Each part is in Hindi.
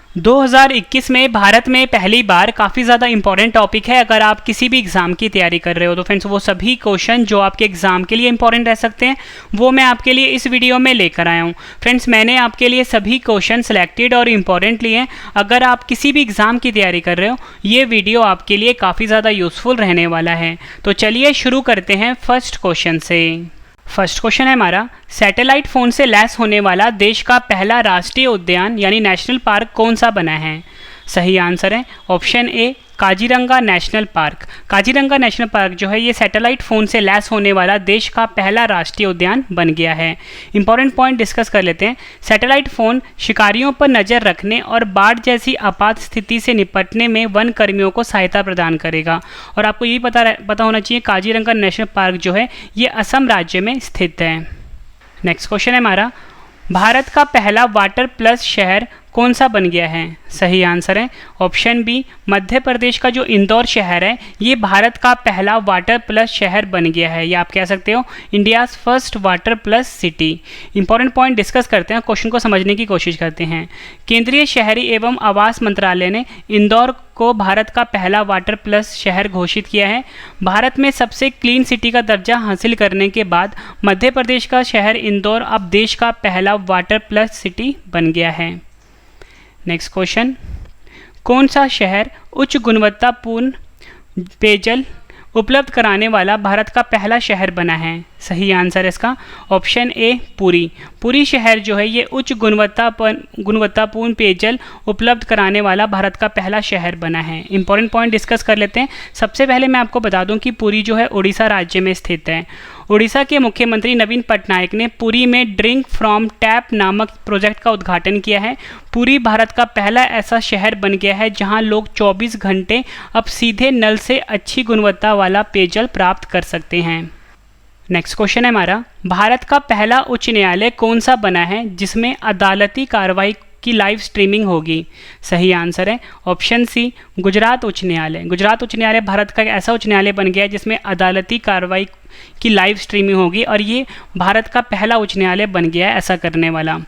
2021 में भारत में पहली बार काफ़ी ज़्यादा इंपॉर्टेंट टॉपिक है अगर आप किसी भी एग्ज़ाम की तैयारी कर रहे हो तो फ्रेंड्स वो सभी क्वेश्चन जो आपके एग्ज़ाम के लिए इंपॉर्टेंट रह सकते हैं वो मैं आपके लिए इस वीडियो में लेकर आया हूँ। फ्रेंड्स मैंने आपके लिए सभी क्वेश्चन सिलेक्टेड और इम्पॉर्टेंट लिए हैं। अगर आप किसी भी एग्ज़ाम की तैयारी कर रहे हो ये वीडियो आपके लिए काफ़ी ज़्यादा यूज़फुल रहने वाला है। तो चलिए शुरू करते हैं फर्स्ट क्वेश्चन से। फर्स्ट क्वेश्चन है हमारा, सैटेलाइट फ़ोन से लैस होने वाला देश का पहला राष्ट्रीय उद्यान यानी नेशनल पार्क कौन सा बना है? सही आंसर है option A Kaziranga national park. Kaziranga national park जो है ये सैटेलाइट फ़ोन से लैस होने वाला देश का पहला राष्ट्रीय उद्यान बन गया है। इंपॉर्टेंट पॉइंट डिस्कस कर लेते हैं। सैटेलाइट फ़ोन शिकारियों पर नज़र रखने और बाढ़ जैसी आपात स्थिति से निपटने में वन कर्मियों को सहायता प्रदान करेगा। और आपको यही पता होना चाहिए काजीरंगा नेशनल पार्क जो है ये असम राज्य में स्थित है। नेक्स्ट क्वेश्चन है हमारा, भारत का पहला वाटर प्लस शहर कौन सा बन गया है? सही आंसर है ऑप्शन बी मध्य प्रदेश का जो इंदौर शहर है ये भारत का पहला वाटर प्लस शहर बन गया है, या आप कह सकते हो India's first water plus city. Important point discuss करते हैं, क्वेश्चन को समझने की कोशिश करते हैं। केंद्रीय शहरी एवं आवास मंत्रालय ने इंदौर को भारत का पहला वाटर प्लस शहर घोषित किया है। भारत में सबसे क्लीन सिटी का दर्जा हासिल करने के बाद मध्य प्रदेश का शहर इंदौर अब देश का पहला वाटर प्लस सिटी बन गया है। नेक्स्ट क्वेश्चन, कौन सा शहर उच्च गुणवत्तापूर्ण पेयजल उपलब्ध कराने वाला भारत का पहला शहर बना है? सही आंसर है इसका ऑप्शन ए पुरी। पुरी शहर जो है ये उच्च गुणवत्तापूर्ण पेयजल उपलब्ध कराने वाला भारत का पहला शहर बना है। इंपॉर्टेंट पॉइंट डिस्कस कर लेते हैं। सबसे पहले मैं आपको बता दूं कि पुरी जो है उड़ीसा राज्य में स्थित है। उड़ीसा के मुख्यमंत्री नवीन पटनायक ने पुरी में ड्रिंक फ्रॉम टैप नामक प्रोजेक्ट का उद्घाटन किया है। पुरी भारत का पहला ऐसा शहर बन गया है जहां लोग 24 घंटे अब सीधे नल से अच्छी गुणवत्ता वाला पेयजल प्राप्त कर सकते हैं। नेक्स्ट क्वेश्चन है हमारा, भारत का पहला उच्च न्यायालय कौन सा बना है जिसमें अदालती कार्रवाई की लाइव स्ट्रीमिंग होगी? सही आंसर है ऑप्शन सी गुजरात उच्च न्यायालय। गुजरात उच्च न्यायालय भारत का ऐसा उच्च न्यायालय बन गया है जिसमें अदालती कार्रवाई की लाइव स्ट्रीमिंग होगी और ये भारत का पहला उच्च न्यायालय बन गया है ऐसा करने वाला।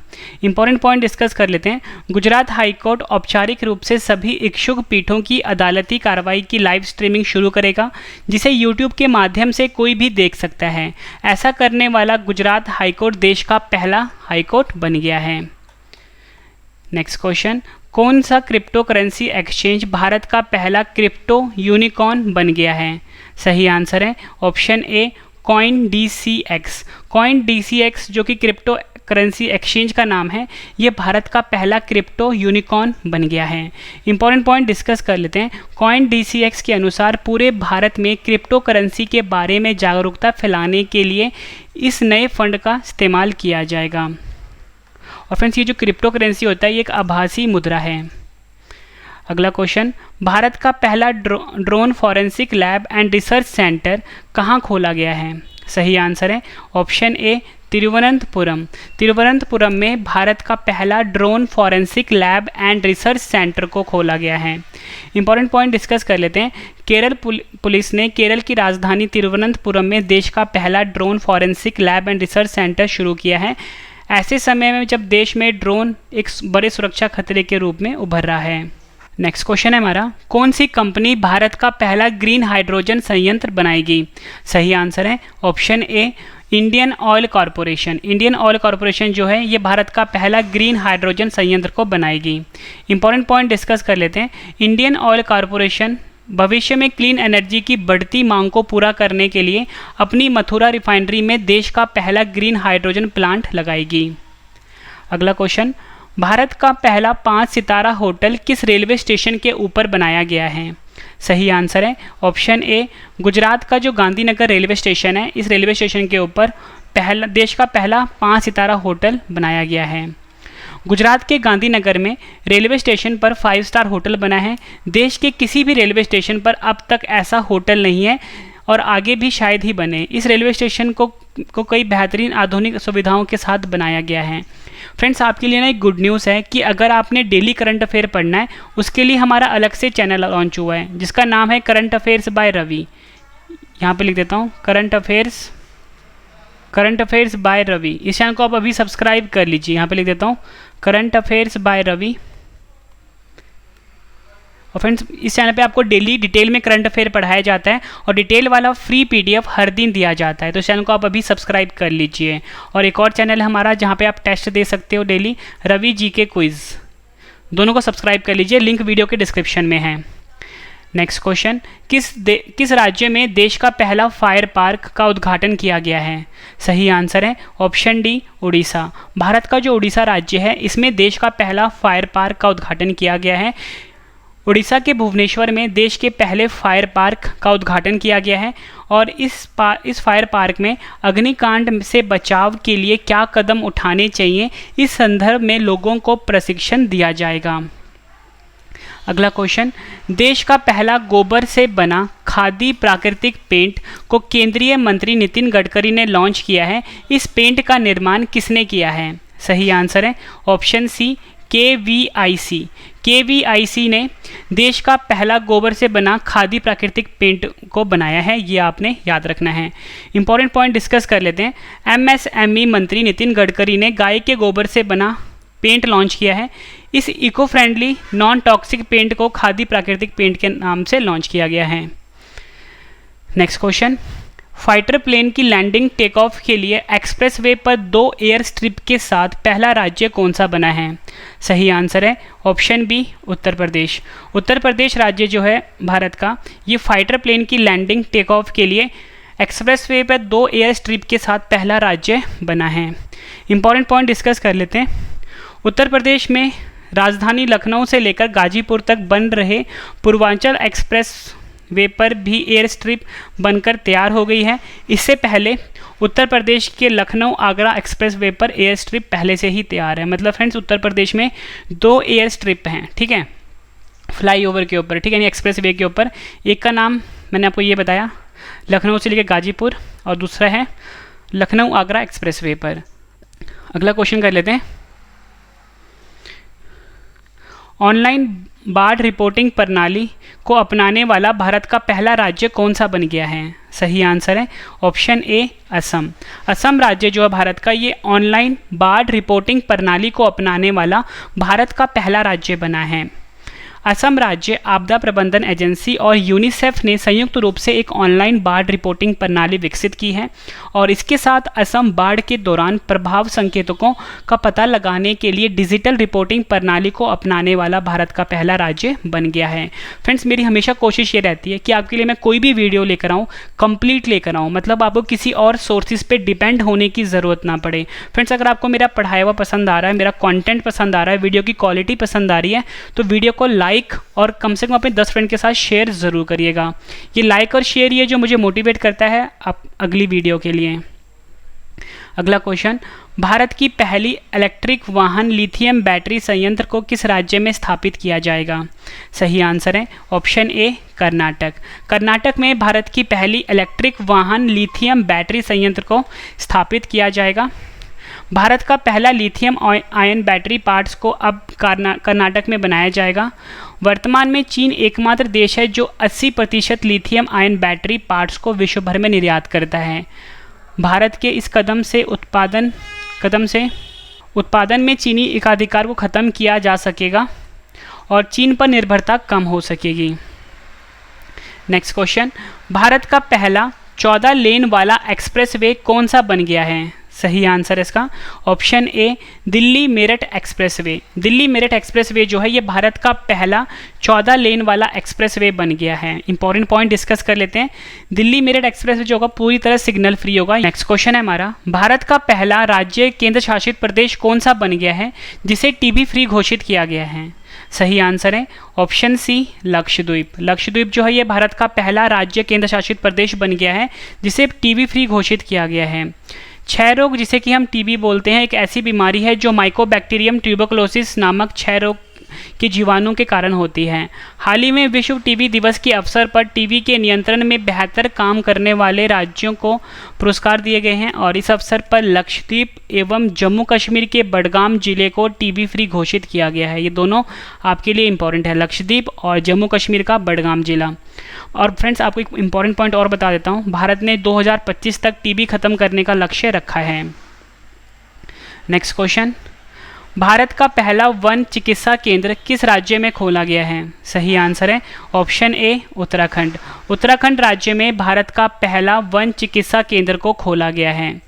इंपॉर्टेंट पॉइंट डिस्कस कर लेते हैं। गुजरात हाईकोर्ट औपचारिक रूप से सभी इच्छुक पीठों की अदालती कार्रवाई की लाइव स्ट्रीमिंग शुरू करेगा जिसे यूट्यूब के माध्यम से कोई भी देख सकता है। ऐसा करने वाला गुजरात हाईकोर्ट देश का पहला हाईकोर्ट बन गया है। नेक्स्ट क्वेश्चन, कौन सा क्रिप्टो करेंसी एक्सचेंज भारत का पहला क्रिप्टो यूनिकॉर्न बन गया है? सही आंसर है option a coin DCX। Coin DCX जो कि क्रिप्टो करेंसी एक्सचेंज का नाम है ये भारत का पहला क्रिप्टो यूनिकॉर्न बन गया है। इंपॉर्टेंट पॉइंट डिस्कस कर लेते हैं। कॉइन DCX के अनुसार पूरे भारत में क्रिप्टो करेंसी के बारे में जागरूकता फैलाने के लिए इस नए फंड का इस्तेमाल किया जाएगा। और फ्रेंड्स ये जो क्रिप्टो करेंसी होता है ये एक आभासी मुद्रा है। अगला क्वेश्चन, भारत का पहला drone forensic lab and research centre कहाँ खोला गया है? सही आंसर है ऑप्शन ए तिरुवनंतपुरम। तिरुवनंतपुरम में भारत का पहला drone forensic lab and research centre को खोला गया है। इंपॉर्टेंट पॉइंट डिस्कस कर लेते हैं। केरल पुलिस ने केरल की राजधानी तिरुवनंतपुरम में देश का पहला drone forensic lab and research centre शुरू किया है ऐसे समय में जब देश में ड्रोन एक बड़े सुरक्षा खतरे के रूप में उभर रहा है। नेक्स्ट क्वेश्चन है हमारा, कौन सी कंपनी भारत का पहला ग्रीन हाइड्रोजन संयंत्र बनाएगी? सही आंसर है option A Indian oil corporation. Indian oil corporation जो है ये भारत का पहला ग्रीन हाइड्रोजन संयंत्र को बनाएगी। इंपॉर्टेंट पॉइंट डिस्कस कर लेते हैं। इंडियन ऑयल कॉरपोरेशन भविष्य में क्लीन एनर्जी की बढ़ती मांग को पूरा करने के लिए अपनी मथुरा रिफाइनरी में देश का पहला ग्रीन हाइड्रोजन प्लांट लगाएगी। अगला क्वेश्चन, भारत का पहला 5 सितारा होटल किस रेलवे स्टेशन के ऊपर बनाया गया है? सही आंसर है ऑप्शन ए गुजरात का जो गांधीनगर रेलवे स्टेशन है इस रेलवे स्टेशन के ऊपर देश का पहला 5 सितारा होटल बनाया गया है। गुजरात के गांधीनगर में रेलवे स्टेशन पर 5 स्टार होटल बना है। देश के किसी भी रेलवे स्टेशन पर अब तक ऐसा होटल नहीं है और आगे भी शायद ही बने। इस रेलवे स्टेशन को कई बेहतरीन आधुनिक सुविधाओं के साथ बनाया गया है। फ्रेंड्स आपके लिए ना एक गुड न्यूज़ है कि अगर आपने डेली करंट अफेयर पढ़ना है उसके लिए हमारा अलग से चैनल लॉन्च हुआ है जिसका नाम है करंट अफेयर्स बाय रवि। यहाँ पे लिख देता हूँ करंट अफेयर्स बाय रवि। इस चैनल को आप अभी सब्सक्राइब कर लीजिए। यहाँ पे लिख देता हूँ करंट अफेयर्स बाय रवि। और फ्रेंड्स इस चैनल पे आपको डेली डिटेल में करंट अफेयर पढ़ाया जाता है और डिटेल वाला फ्री पीडीएफ हर दिन दिया जाता है, तो इस चैनल को आप अभी सब्सक्राइब कर लीजिए। और एक और चैनल है हमारा जहाँ पे आप टेस्ट दे सकते हो डेली, रवि जीके क्विज, दोनों को सब्सक्राइब कर लीजिए, लिंक वीडियो के डिस्क्रिप्शन में है। नेक्स्ट क्वेश्चन, किस राज्य में देश का पहला फायर पार्क का उद्घाटन किया गया है? सही आंसर है ऑप्शन डी, उड़ीसा। भारत का जो उड़ीसा राज्य है इसमें देश का पहला फायर पार्क का उद्घाटन किया गया है। उड़ीसा के भुवनेश्वर में देश के पहले फायर पार्क का उद्घाटन किया गया है। और इस फायर पार्क में अग्निकांड से बचाव के लिए क्या कदम उठाने चाहिए, इस संदर्भ में लोगों को प्रशिक्षण दिया जाएगा। अगला क्वेश्चन, देश का पहला गोबर से बना खादी प्राकृतिक पेंट को केंद्रीय मंत्री नितिन गडकरी ने लॉन्च किया है। इस पेंट का निर्माण किसने किया है? सही आंसर है ऑप्शन सी, KVIC। KVIC ने देश का पहला गोबर से बना खादी प्राकृतिक पेंट को बनाया है, ये आपने याद रखना है। इंपॉर्टेंट पॉइंट डिस्कस कर लेते हैं। MSME मंत्री नितिन गडकरी ने गाय के गोबर से बना पेंट लॉन्च किया है। इस eco friendly non toxic paint को खादी प्राकृतिक पेंट के नाम से लॉन्च किया गया है। नेक्स्ट क्वेश्चन, फाइटर प्लेन की लैंडिंग टेक ऑफ के लिए एक्सप्रेसवे पर 2 एयर स्ट्रिप के साथ पहला राज्य कौन सा बना है? सही आंसर है ऑप्शन बी, उत्तर प्रदेश। उत्तर प्रदेश राज्य जो है भारत का, ये फाइटर प्लेन की लैंडिंग टेक ऑफ के लिए एक्सप्रेसवे पर 2 एयर स्ट्रिप के साथ पहला राज्य बना है। इंपॉर्टेंट पॉइंट डिस्कस कर लेते हैं। उत्तर प्रदेश में राजधानी लखनऊ से लेकर गाजीपुर तक बन रहे पूर्वांचल एक्सप्रेस वे पर भी एयर स्ट्रिप बनकर तैयार हो गई है। इससे पहले उत्तर प्रदेश के लखनऊ आगरा एक्सप्रेस वे पर एयर स्ट्रिप पहले से ही तैयार है। मतलब फ्रेंड्स उत्तर प्रदेश में 2 एयर स्ट्रिप हैं, ठीक है, फ्लाईओवर के ऊपर, ठीक है, यानी एक्सप्रेस वे के ऊपर। एक का नाम मैंने आपको ये बताया, लखनऊ से लेकर गाजीपुर, और दूसरा है लखनऊ आगरा एक्सप्रेस वे पर। अगला क्वेश्चन कर लेते हैं। ऑनलाइन बाढ़ रिपोर्टिंग प्रणाली को अपनाने वाला भारत का पहला राज्य कौन सा बन गया है? सही आंसर है ऑप्शन ए, असम। असम राज्य जो है भारत का, ये ऑनलाइन बाढ़ रिपोर्टिंग प्रणाली को अपनाने वाला भारत का पहला राज्य बना है। असम राज्य आपदा प्रबंधन एजेंसी और यूनिसेफ ने संयुक्त रूप से एक ऑनलाइन बाढ़ रिपोर्टिंग प्रणाली विकसित की है और इसके साथ असम बाढ़ के दौरान प्रभाव संकेतकों का पता लगाने के लिए डिजिटल रिपोर्टिंग प्रणाली को अपनाने वाला भारत का पहला राज्य बन गया है। फ्रेंड्स मेरी हमेशा कोशिश ये रहती है कि आपके लिए मैं कोई भी वीडियो लेकर आऊँ, कंप्लीट लेकर आऊँ, मतलब आपको किसी और सोर्सेज पे डिपेंड होने की ज़रूरत ना पड़े। फ्रेंड्स अगर आपको मेरा पढ़ाया हुआ पसंद आ रहा है, मेरा कंटेंट पसंद आ रहा है, वीडियो की क्वालिटी पसंद आ रही है, तो वीडियो को लाइक और कम से कम अपने 10 फ्रेंड के साथ शेयर ज़रूर करिएगा। ये लाइक और शेयर ये जो मुझे मोटिवेट करता है आप अगली वीडियो के लिए। अगला क्वेश्चन, भारत की पहली इलेक्ट्रिक वाहन लिथियम बैटरी संयंत्र को किस राज्य में स्थापित किया जाएगा? सही आंसर है ऑप्शन ए, कर्नाटक। कर्नाटक में भारत की पहली इलेक्ट्रिक वाहन लिथियम बैटरी संयंत्र को स्थापित किया जाएगा। भारत का पहला लिथियम आयन बैटरी पार्ट्स को अब कर्नाटक में बनाया जाएगा। वर्तमान में चीन एकमात्र देश है जो 80% लिथियम आयन बैटरी पार्ट्स को विश्व भर में निर्यात करता है। भारत के इस कदम से उत्पादन में चीनी एकाधिकार को ख़त्म किया जा सकेगा और चीन पर निर्भरता कम हो सकेगी। नेक्स्ट क्वेश्चन, भारत का पहला 14 लेन वाला एक्सप्रेसवे कौन सा बन गया है? सही आंसर है इसका option A, Delhi Meerut expressway. Delhi Meerut expressway जो है ये भारत का पहला 14 लेन वाला एक्सप्रेसवे बन गया है। इंपॉर्टेंट पॉइंट डिस्कस कर लेते हैं। दिल्ली मेरठ एक्सप्रेसवे जो होगा पूरी तरह सिग्नल फ्री होगा। नेक्स्ट क्वेश्चन है हमारा, भारत का पहला राज्य केंद्र शासित प्रदेश कौन सा बन गया है जिसे टीबी फ्री घोषित किया गया है? सही आंसर है ऑप्शन सी, लक्षद्वीप। लक्षद्वीप जो है ये भारत का पहला राज्य केंद्र शासित प्रदेश बन गया है जिसे टीबी फ्री घोषित किया गया है। क्षय रोग जिसे कि हम टीबी बोलते हैं एक ऐसी बीमारी है जो माइकोबैक्टीरियम ट्यूबरकुलोसिस नामक क्षय रोग के जीवाणु के कारण होती है। हाल ही में विश्व टीबी दिवस के अवसर पर टीबी के नियंत्रण में बेहतर काम करने वाले राज्यों को पुरस्कार दिए गए हैं और इस अवसर पर लक्षद्वीप एवं जम्मू कश्मीर के बडगाम जिले को टीबी फ्री घोषित किया गया है। ये दोनों आपके लिए इंपॉर्टेंट है, लक्षद्वीप और जम्मू कश्मीर का बडगाम जिला। और फ्रेंड्स आपको एक इंपॉर्टेंट पॉइंट और बता देता हूँ, भारत ने 2025 तक टीबी खत्म करने का लक्ष्य रखा है। नेक्स्ट क्वेश्चन, भारत का पहला वन चिकित्सा केंद्र किस राज्य में खोला गया है? सही आंसर है ऑप्शन ए उत्तराखंड। उत्तराखंड राज्य में भारत का पहला वन चिकित्सा केंद्र को खोला गया है।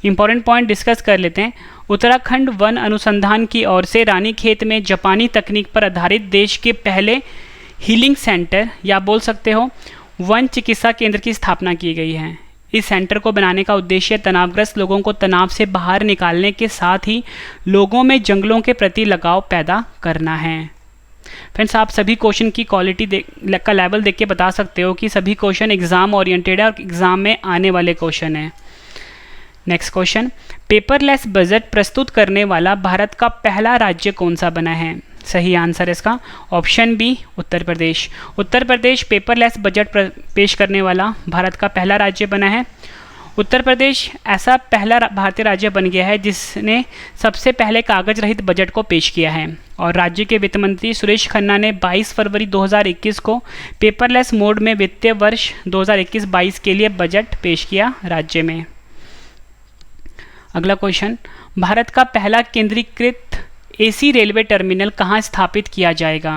इंपॉर्टेंट पॉइंट डिस्कस कर लेते हैं। उत्तराखंड वन अनुसंधान की ओर से रानीखेत में जापानी तकनीक पर आधारित देश के पहले हीलिंग सेंटर या बोल सकते हो वन चिकित्सा केंद्र की स्थापना की गई है। इस सेंटर को बनाने का उद्देश्य तनावग्रस्त लोगों को तनाव से बाहर निकालने के साथ ही लोगों में जंगलों के प्रति लगाव पैदा करना है। फ्रेंड्स, आप सभी क्वेश्चन की क्वालिटी का लेवल देख के बता सकते हो कि सभी क्वेश्चन एग्जाम ओरिएंटेड है और एग्जाम में आने वाले क्वेश्चन है। नेक्स्ट क्वेश्चन, पेपरलेस बजट प्रस्तुत करने वाला भारत का पहला राज्य कौन सा बना है? सही आंसर है इसका option B Uttar Pradesh. Uttar Pradesh paperless budget पेश करने वाला भारत का पहला राज्य बना है। उत्तर प्रदेश ऐसा पहला भारतीय राज्य बन गया है जिसने सबसे पहले कागज रहित बजट को पेश किया है और राज्य के वित्त मंत्री सुरेश खन्ना ने 22 फरवरी 2021 को पेपरलेस मोड में वित्तीय वर्ष 2021-22 के लिए बजट पेश किया राज्य में। अगला क्वेश्चन, भारत का पहला केंद्रीकृत एसी रेलवे टर्मिनल कहाँ स्थापित किया जाएगा?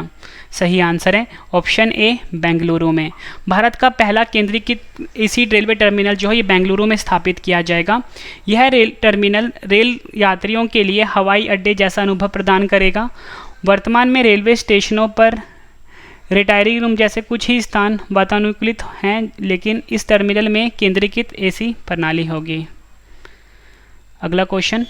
सही आंसर है ऑप्शन ए बेंगलुरु में। भारत का पहला केंद्रीकृत एसी रेलवे टर्मिनल जो है ये बेंगलुरु में स्थापित किया जाएगा। यह टर्मिनल रेल यात्रियों के लिए हवाई अड्डे जैसा अनुभव प्रदान करेगा। वर्तमान में रेलवे स्टेशनों पर रिटायरिंग रूम जैसे कुछ ही स्थान वातानुकूलित हैं, लेकिन इस टर्मिनल में केंद्रीकृत एसी प्रणाली होगी। अगला क्वेश्चन,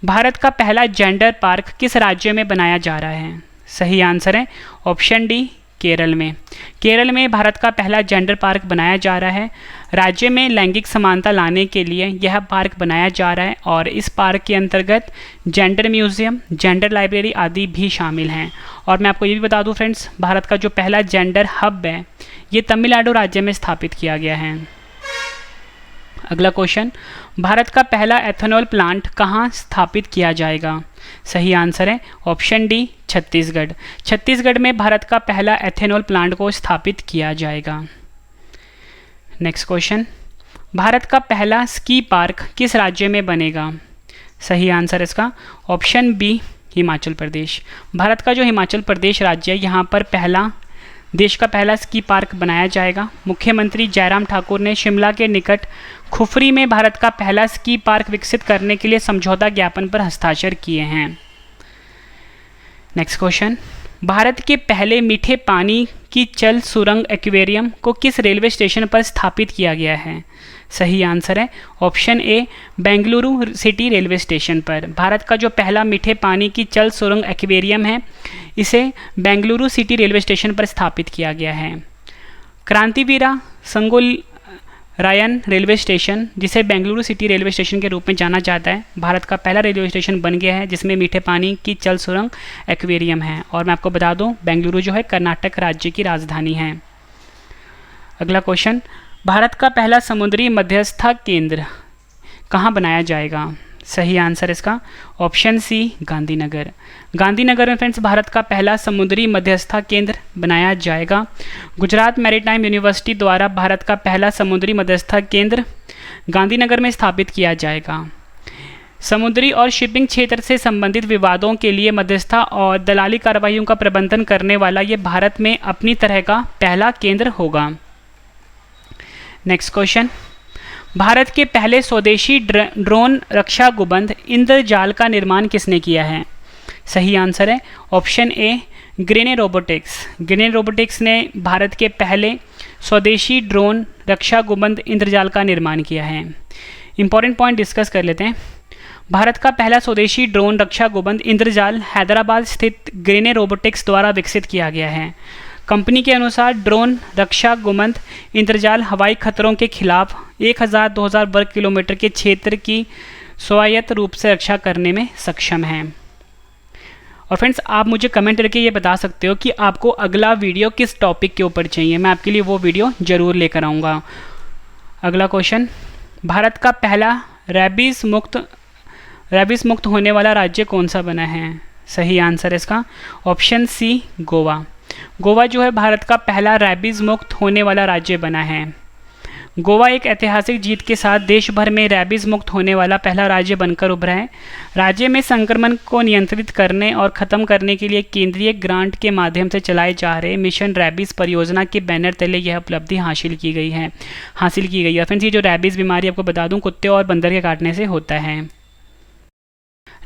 भारत का पहला जेंडर पार्क किस राज्य में बनाया जा रहा है? सही आंसर है ऑप्शन डी केरल में। केरल में भारत का पहला जेंडर पार्क बनाया जा रहा है। राज्य में लैंगिक समानता लाने के लिए यह पार्क बनाया जा रहा है और इस पार्क के अंतर्गत जेंडर म्यूजियम, जेंडर लाइब्रेरी आदि भी शामिल हैं। और मैं आपको ये भी बता दूं फ्रेंड्स, भारत का जो पहला जेंडर हब है ये तमिलनाडु राज्य में स्थापित किया गया है। अगला क्वेश्चन, भारत का पहला एथेनॉल प्लांट कहाँ स्थापित किया जाएगा? सही आंसर है ऑप्शन डी छत्तीसगढ़। छत्तीसगढ़ में भारत का पहला एथेनॉल प्लांट को स्थापित किया जाएगा। नेक्स्ट क्वेश्चन, भारत का पहला स्की पार्क किस राज्य में बनेगा? सही आंसर इसका ऑप्शन बी हिमाचल प्रदेश। भारत का जो हिमाचल प्रदेश राज्य है यहाँ पर देश का पहला स्की पार्क बनाया जाएगा। मुख्यमंत्री जयराम ठाकुर ने शिमला के निकट खुफरी में भारत का पहला स्की पार्क विकसित करने के लिए समझौता ज्ञापन पर हस्ताक्षर किए हैं। नेक्स्ट क्वेश्चन, भारत के पहले मीठे पानी की चल सुरंग एक्वेरियम को किस रेलवे स्टेशन पर स्थापित किया गया है? सही आंसर है option A Bengaluru city railway station पर। भारत का जो पहला मीठे पानी की चल सुरंग एक्वेरियम है इसे बेंगलुरु सिटी रेलवे स्टेशन पर स्थापित किया गया है। क्रांतिवीरा संगोल रायन रेलवे स्टेशन, जिसे बेंगलुरु सिटी रेलवे स्टेशन के रूप में जाना जाता है, भारत का पहला रेलवे स्टेशन बन गया है जिसमें मीठे पानी की चल सुरंग एक्वेरियम है। और मैं आपको बता दूं बेंगलुरु जो है कर्नाटक राज्य की राजधानी है। अगला क्वेश्चन, भारत का पहला समुद्री मध्यस्थता केंद्र कहाँ बनाया जाएगा? सही आंसर इसका ऑप्शन सी गांधीनगर। गांधीनगर में फ्रेंड्स भारत का पहला समुद्री मध्यस्थता केंद्र बनाया जाएगा। गुजरात मैरीटाइम यूनिवर्सिटी द्वारा भारत का पहला समुद्री मध्यस्थता केंद्र गांधीनगर में स्थापित किया जाएगा। समुद्री और शिपिंग क्षेत्र से संबंधित विवादों के लिए मध्यस्थता और दलाली कार्रवाइयों का प्रबंधन करने वाला ये भारत में अपनी तरह का पहला केंद्र होगा। नेक्स्ट क्वेश्चन, भारत के पहले स्वदेशी ड्रोन रक्षा गुंबद इंद्रजाल का निर्माण किसने किया है? सही आंसर है ऑप्शन ए ग्रेने रोबोटिक्स। ग्रेने रोबोटिक्स ने भारत के पहले स्वदेशी ड्रोन रक्षा गुंबद इंद्रजाल का निर्माण किया है। इंपॉर्टेंट पॉइंट डिस्कस कर लेते हैं। भारत का पहला स्वदेशी ड्रोन रक्षा गुंबद इंद्रजाल हैदराबाद स्थित ग्रेने रोबोटिक्स द्वारा विकसित किया गया है। कंपनी के अनुसार ड्रोन रक्षा गुंबद इंद्रजाल हवाई खतरों के खिलाफ 1000-2000 वर्ग किलोमीटर के क्षेत्र की स्वायत्त रूप से रक्षा करने में सक्षम है। और फ्रेंड्स आप मुझे कमेंट करके ये बता सकते हो कि आपको अगला वीडियो किस टॉपिक के ऊपर चाहिए, मैं आपके लिए वो वीडियो ज़रूर लेकर आऊँगा। अगला क्वेश्चन, भारत का पहला रेबीज़ मुक्त होने वाला राज्य कौन सा बना है? सही आंसर इसका ऑप्शन सी गोवा। गोवा जो है भारत का पहला रेबीज़ मुक्त होने वाला राज्य बना है। गोवा एक ऐतिहासिक जीत के साथ देश भर में रैबीज मुक्त होने वाला पहला राज्य बनकर उभरा है। राज्य में संक्रमण को नियंत्रित करने और ख़त्म करने के लिए केंद्रीय ग्रांट के माध्यम से चलाए जा रहे मिशन रैबीज परियोजना के बैनर तले यह उपलब्धि हासिल की गई है। फ्रेंड्स, ये जो रैबीज बीमारी आपको बता दूं कुत्ते और बंदर के काटने से होता है।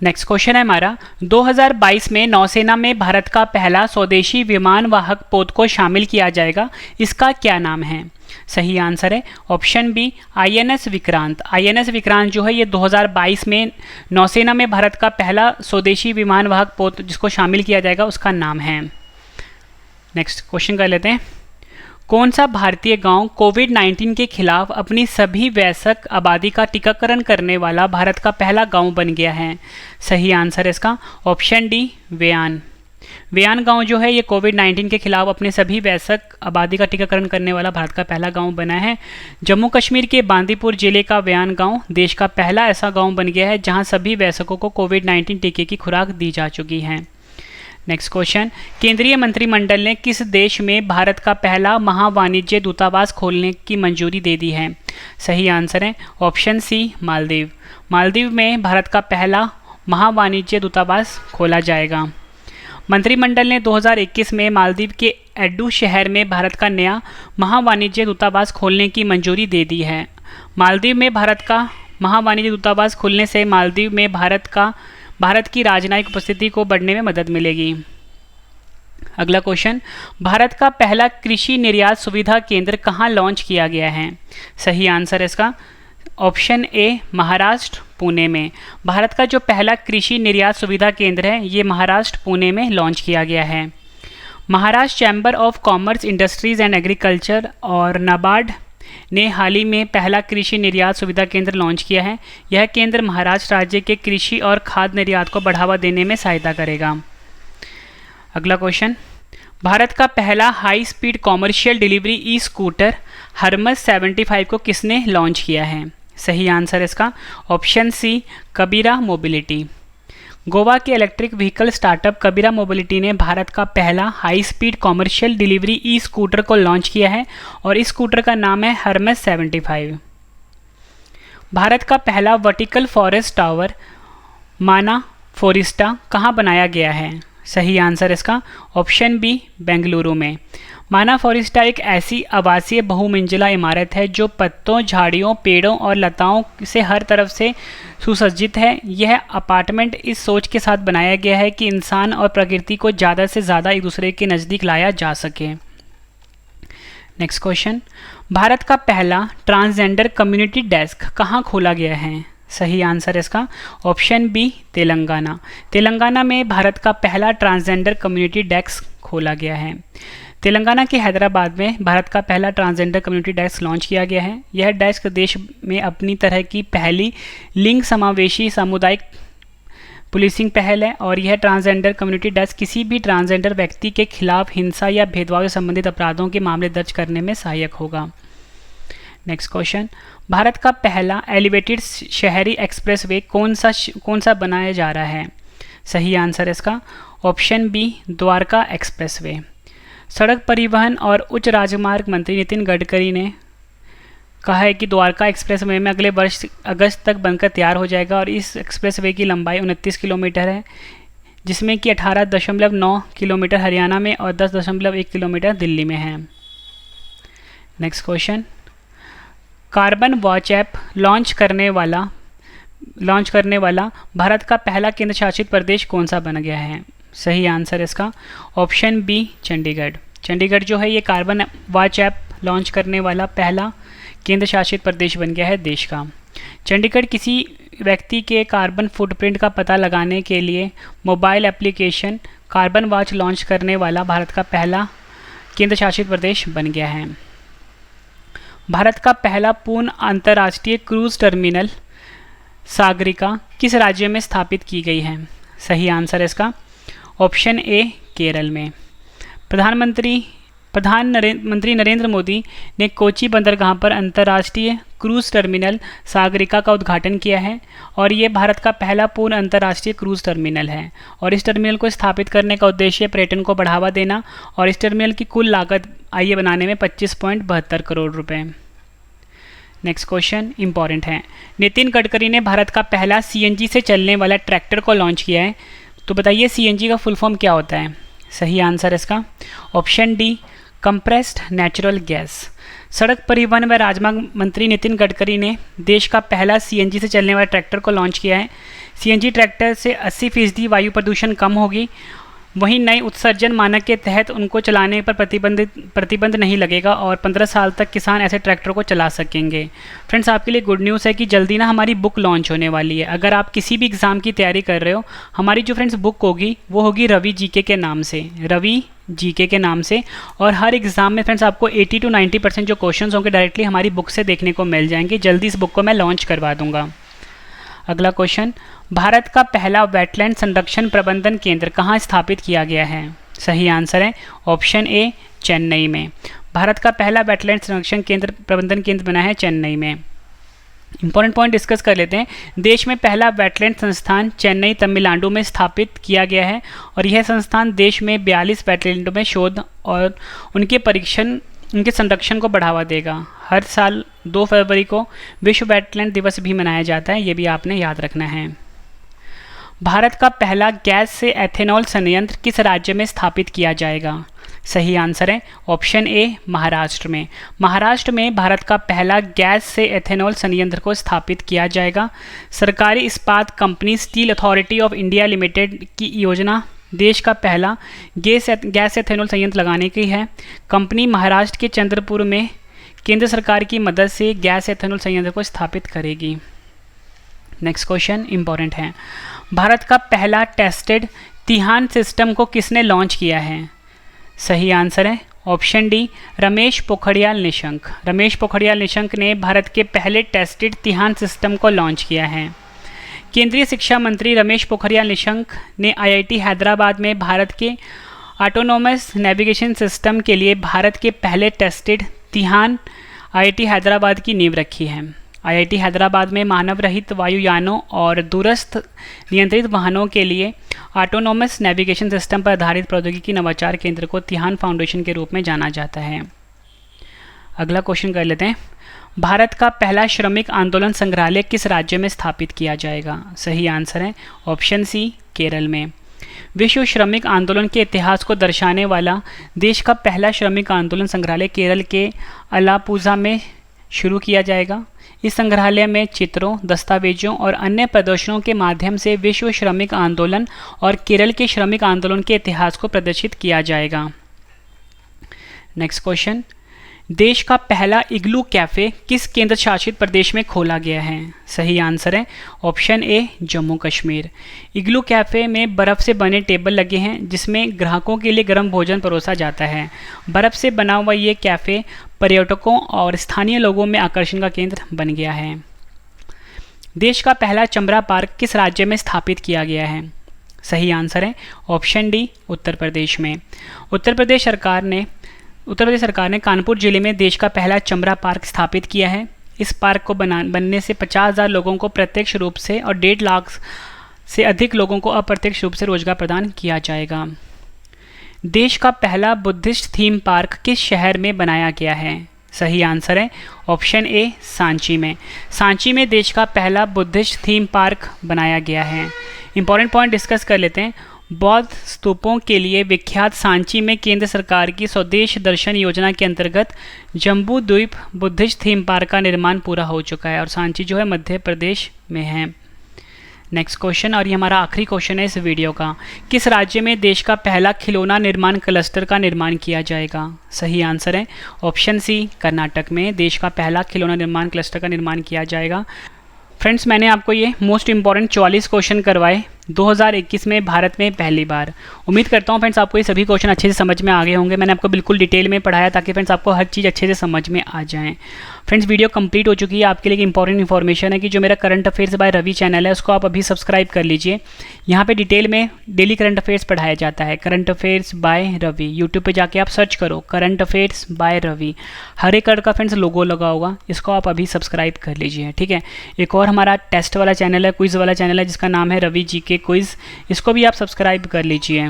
नेक्स्ट क्वेश्चन है हमारा, 2022 में नौसेना में भारत का पहला स्वदेशी विमान वाहक पोत को शामिल किया जाएगा, इसका क्या नाम है? सही आंसर है option B INS Vikrant. INS Vikrant जो है ये 2022 में नौसेना में भारत का पहला स्वदेशी विमान वाहक पोत जिसको शामिल किया जाएगा उसका नाम है। नेक्स्ट क्वेश्चन कर लेते हैं, कौन सा भारतीय गांव कोविड-19 के खिलाफ अपनी सभी वयस्क आबादी का टीकाकरण करने वाला भारत का पहला गांव बन गया है? सही आंसर है इसका ऑप्शन डी वेयान। वेयान गांव जो है ये कोविड-19 के खिलाफ अपने सभी वयस्क आबादी का टीकाकरण करने वाला भारत का पहला गांव बना है। जम्मू कश्मीर के बांदीपुर जिले का वेयान गांव देश का पहला ऐसा गांव बन गया है जहां सभी वयस्कों को कोविड-19 टीके की खुराक दी जा चुकी है। नेक्स्ट क्वेश्चन, केंद्रीय मंत्रिमंडल ने किस देश में भारत का पहला महावाणिज्य दूतावास खोलने की मंजूरी दे दी है? सही आंसर है ऑप्शन सी मालदीव। मालदीव में भारत का पहला महावाणिज्य दूतावास खोला जाएगा। मंत्रिमंडल ने 2021 में मालदीव के एड्डू शहर में भारत का नया महावाणिज्य दूतावास खोलने की मंजूरी दे दी है। मालदीव में भारत का महावाणिज्य दूतावास खुलने से मालदीव में भारत की राजनयिक उपस्थिति को बढ़ने में मदद मिलेगी। अगला क्वेश्चन, भारत का पहला कृषि निर्यात सुविधा केंद्र कहाँ लॉन्च किया गया है? सही आंसर है इसका ऑप्शन ए महाराष्ट्र पुणे में। भारत का जो पहला कृषि निर्यात सुविधा केंद्र है ये महाराष्ट्र पुणे में लॉन्च किया गया है। Maharashtra chamber of commerce, industries and agriculture और नाबार्ड ने हाल ही में पहला कृषि निर्यात सुविधा केंद्र लॉन्च किया है। यह केंद्र महाराष्ट्र राज्य के कृषि और खाद्य निर्यात को बढ़ावा देने में सहायता करेगा। अगला क्वेश्चन, भारत का पहला high speed commercial delivery e scooter Hermes 75 को किसने लॉन्च किया है? सही आंसर है इसका ऑप्शन सी कबीरा मोबिलिटी। गोवा के इलेक्ट्रिक व्हीकल स्टार्टअप कबीरा मोबिलिटी ने भारत का पहला high speed commercial delivery e scooter को लॉन्च किया है और इस स्कूटर का नाम है हरमस 75। भारत का पहला वर्टिकल फॉरेस्ट टावर माना फोरिस्टा कहाँ बनाया गया है? सही आंसर इसका ऑप्शन बी बेंगलुरु में। माना फोरिस्टा एक ऐसी आवासीय बहुमंजिला इमारत है जो पत्तों, झाड़ियों, पेड़ों और लताओं से हर तरफ से सुसज्जित है। यह अपार्टमेंट इस सोच के साथ बनाया गया है कि इंसान और प्रकृति को ज़्यादा से ज़्यादा एक दूसरे के नज़दीक लाया जा सके। नेक्स्ट क्वेश्चन, भारत का पहला ट्रांसजेंडर कम्युनिटी डेस्क कहाँ खोला गया है? सही आंसर है इसका ऑप्शन बी तेलंगाना। तेलंगाना में भारत का पहला ट्रांसजेंडर कम्युनिटी डेस्क खोला गया है। तेलंगाना के हैदराबाद में भारत का पहला ट्रांसजेंडर कम्युनिटी डेस्क लॉन्च किया गया है। यह डेस्क देश में अपनी तरह की पहली लिंग समावेशी सामुदायिक पुलिसिंग पहल है और यह ट्रांसजेंडर कम्युनिटी डेस्क किसी भी ट्रांसजेंडर व्यक्ति के खिलाफ हिंसा या भेदभाव से संबंधित अपराधों के मामले दर्ज करने में सहायक होगा। नेक्स्ट क्वेश्चन, भारत का पहला एलिवेटेड शहरी एक्सप्रेसवे कौन सा बनाया जा रहा है? सही आंसर है इसका ऑप्शन बी द्वारका एक्सप्रेसवे। सड़क परिवहन और उच्च राजमार्ग मंत्री नितिन गडकरी ने कहा है कि द्वारका एक्सप्रेसवे में अगले वर्ष अगस्त तक बनकर तैयार हो जाएगा और इस एक्सप्रेसवे की लंबाई 29 किलोमीटर है, जिसमें कि 18.9 किलोमीटर हरियाणा में और 10.1 किलोमीटर दिल्ली में है। Next question, carbon watch app launch करने वाला भारत का पहला केंद्र शासित प्रदेश कौन सा बन गया है? सही आंसर इसका ऑप्शन बी चंडीगढ़। चंडीगढ़ जो है ये कार्बन वॉच ऐप लॉन्च करने वाला पहला केंद्र शासित प्रदेश बन गया है देश का। चंडीगढ़ किसी व्यक्ति के कार्बन फुटप्रिंट का पता लगाने के लिए mobile application carbon watch launch करने वाला भारत का पहला केंद्र शासित प्रदेश बन गया है। भारत का पहला पूर्ण अंतर्राष्ट्रीय क्रूज टर्मिनल सागरिका किस राज्य में स्थापित की गई है? सही आंसर है इसका ऑप्शन ए केरल में। प्रधानमंत्री नरेंद्र मोदी ने कोची बंदरगाह पर अंतर्राष्ट्रीय क्रूज टर्मिनल सागरिका का उद्घाटन किया है और ये भारत का पहला पूर्ण अंतर्राष्ट्रीय क्रूज टर्मिनल है और इस टर्मिनल को स्थापित करने का उद्देश्य पर्यटन को बढ़ावा देना और इस टर्मिनल की कुल लागत आइए बनाने में 25.72 करोड़ रुपए। नेक्स्ट क्वेश्चन इंपॉर्टेंट है। नितिन गडकरी ने भारत का पहला सीएनजी से चलने वाला ट्रैक्टर को लॉन्च किया है, तो बताइए सीएनजी का फुल फॉर्म क्या होता है। सही आंसर इसका option D, compressed natural gas. सड़क परिवहन व राजमार्ग मंत्री नितिन गडकरी ने देश का पहला सीएनजी से चलने वाला ट्रैक्टर को लॉन्च किया है। सीएनजी ट्रैक्टर से 80% वायु प्रदूषण कम होगी। वहीं नए उत्सर्जन मानक के तहत उनको चलाने पर प्रतिबंध नहीं लगेगा और 15 साल तक किसान ऐसे ट्रैक्टर को चला सकेंगे। फ्रेंड्स, आपके लिए गुड न्यूज़ है कि जल्दी ना हमारी बुक लॉन्च होने वाली है। अगर आप किसी भी एग्ज़ाम की तैयारी कर रहे हो, हमारी जो फ्रेंड्स बुक होगी वो होगी रवि जीके के नाम से, रवि जीके के नाम से। और हर एग्ज़ाम में फ्रेंड्स आपको 80 to 90% जो क्वेश्चन होंगे डायरेक्टली हमारी बुक से देखने को मिल जाएंगे। जल्दी इस बुक को मैं लॉन्च करवा दूंगा। अगला क्वेश्चन, भारत का पहला वेटलैंड संरक्षण प्रबंधन केंद्र कहाँ स्थापित किया गया है। सही आंसर है ऑप्शन ए, चेन्नई में। भारत का पहला वेटलैंड संरक्षण केंद्र प्रबंधन केंद्र बना है चेन्नई में। इंपॉर्टेंट पॉइंट डिस्कस कर लेते हैं। देश में पहला वेटलैंड संस्थान चेन्नई तमिलनाडु में स्थापित किया गया है और यह संस्थान देश में 42 वेटलैंडों में शोध और उनके संरक्षण को बढ़ावा देगा। हर साल 2 फरवरी को विश्व वेटलैंड दिवस भी मनाया जाता है, ये भी आपने याद रखना है। भारत का पहला गैस से एथेनॉल संयंत्र किस राज्य में स्थापित किया जाएगा। सही आंसर है ऑप्शन ए, महाराष्ट्र में। महाराष्ट्र में भारत का पहला गैस से एथेनॉल संयंत्र को स्थापित किया जाएगा। सरकारी इस्पात company steel authority of India limited की योजना देश का पहला गैस एथेनॉल संयंत्र लगाने की है। कंपनी महाराष्ट्र के चंद्रपुर में केंद्र सरकार की मदद से गैस एथेनॉल संयंत्र को स्थापित करेगी। नेक्स्ट क्वेश्चन इंपॉर्टेंट है। भारत का पहला टेस्टेड तिहान सिस्टम को किसने लॉन्च किया है। सही आंसर है ऑप्शन डी, रमेश पोखरियाल निशंक। रमेश पोखरियाल निशंक ने भारत के पहले टेस्टेड तिहान सिस्टम को लॉन्च किया है। केंद्रीय शिक्षा मंत्री रमेश पोखरियाल निशंक ने आईआईटी हैदराबाद में भारत के ऑटोनोमस नेविगेशन सिस्टम के लिए भारत के पहले टेस्टेड तिहान आईआईटी हैदराबाद की नींव रखी है। आईआईटी हैदराबाद में मानव रहित वायुयानों और दूरस्थ नियंत्रित वाहनों के लिए ऑटोनोमस नेविगेशन सिस्टम पर आधारित प्रौद्योगिकी नवाचार केंद्र को तिहान फाउंडेशन के रूप में जाना जाता है। अगला क्वेश्चन कर लेते हैं। भारत का पहला श्रमिक आंदोलन संग्रहालय किस राज्य में स्थापित किया जाएगा। सही आंसर है ऑप्शन सी, केरल में। विश्व श्रमिक आंदोलन के इतिहास को दर्शाने वाला देश का पहला श्रमिक आंदोलन संग्रहालय केरल के अलापुझा में शुरू किया जाएगा। इस संग्रहालय में चित्रों, दस्तावेजों और अन्य प्रदर्शनों के माध्यम से विश्व श्रमिक आंदोलन और केरल के श्रमिक आंदोलन के इतिहास को प्रदर्शित किया जाएगा। नेक्स्ट क्वेश्चन, देश का पहला इग्लू कैफ़े किस केंद्र शासित प्रदेश में खोला गया है। सही आंसर है option A, Jammu Kashmir. Igloo cafe में बर्फ़ से बने टेबल लगे हैं जिसमें ग्राहकों के लिए गर्म भोजन परोसा जाता है। बर्फ़ से बना हुआ ये कैफ़े पर्यटकों और स्थानीय लोगों में आकर्षण का केंद्र बन गया है। देश का पहला चमड़ा पार्क किस राज्य में स्थापित किया गया है। सही आंसर है ऑप्शन डी, उत्तर प्रदेश में। उत्तर प्रदेश सरकार ने कानपुर जिले में देश का पहला चमड़ा पार्क स्थापित किया है। इस पार्क को बनने से 50,000 लोगों को प्रत्यक्ष रूप से और 1.5 लाख से अधिक लोगों को अप्रत्यक्ष रूप से रोजगार प्रदान किया जाएगा। देश का पहला बुद्धिस्ट थीम पार्क किस शहर में बनाया गया है। सही आंसर है ऑप्शन ए, सांची में। सांची में देश का पहला बुद्धिस्ट थीम पार्क बनाया गया है। इंपॉर्टेंट पॉइंट डिस्कस कर लेते हैं। बौद्ध स्तूपों के लिए विख्यात सांची में केंद्र सरकार की स्वदेश दर्शन योजना के अंतर्गत जम्बू द्वीप बुद्धिस्ट थीम पार्क का निर्माण पूरा हो चुका है और सांची जो है मध्य प्रदेश में है। नेक्स्ट क्वेश्चन, और ये हमारा आखिरी क्वेश्चन है इस वीडियो का। किस राज्य में देश का पहला खिलौना निर्माण क्लस्टर का निर्माण किया जाएगा। सही आंसर है ऑप्शन सी, कर्नाटक में देश का पहला खिलौना निर्माण क्लस्टर का निर्माण किया जाएगा। फ्रेंड्स, मैंने आपको ये मोस्ट इंपॉर्टेंट 44 क्वेश्चन करवाए 2021 में भारत में पहली बार। उम्मीद करता हूँ फ्रेंड्स आपको ये सभी क्वेश्चन अच्छे से समझ में आ गए होंगे। मैंने आपको बिल्कुल डिटेल में पढ़ाया ताकि फ्रेंड्स आपको हर चीज़ अच्छे से समझ में आ जाएँ। फ्रेंड्स, वीडियो कंप्लीट हो चुकी है। आपके लिए इंपॉर्टेंट इन्फॉर्मेशन है कि जो मेरा current affairs by Ravi channel है उसको आप अभी सब्सक्राइब कर लीजिए। यहाँ पे डिटेल में डेली करंट अफेयर्स पढ़ाया जाता है। Current affairs by Ravi, YouTube पे जाके आप सर्च करो करंट अफेयर्स बाय रवि। हरे कलर का फ्रेंड्स लोगो लगा होगा, इसको आप अभी सब्सक्राइब कर लीजिए, ठीक है। एक और हमारा टेस्ट वाला चैनल है, क्विज़ वाला चैनल है जिसका नाम है रवि जीके क्विज़, इसको भी आप सब्सक्राइब कर लीजिए।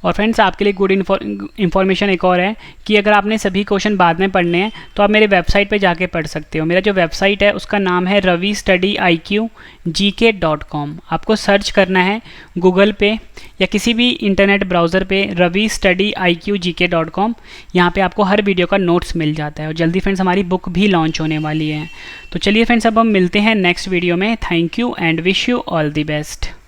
और फ्रेंड्स आपके लिए गुड इन्फॉर्मेशन एक और है कि अगर आपने सभी क्वेश्चन बाद में पढ़ने हैं तो आप मेरे वेबसाइट पे जाके पढ़ सकते हो। मेरा जो वेबसाइट है उसका नाम है ravistudyIQgk.com। आपको सर्च करना है गूगल पे या किसी भी इंटरनेट ब्राउज़र पे ravistudyIQgk.com। यहाँ पे आपको हर वीडियो का नोट्स मिल जाता है और जल्दी फ्रेंड्स हमारी बुक भी लॉन्च होने वाली है। तो चलिए फ्रेंड्स अब हम मिलते हैं नेक्स्ट वीडियो में। Thank you and wish you all the best.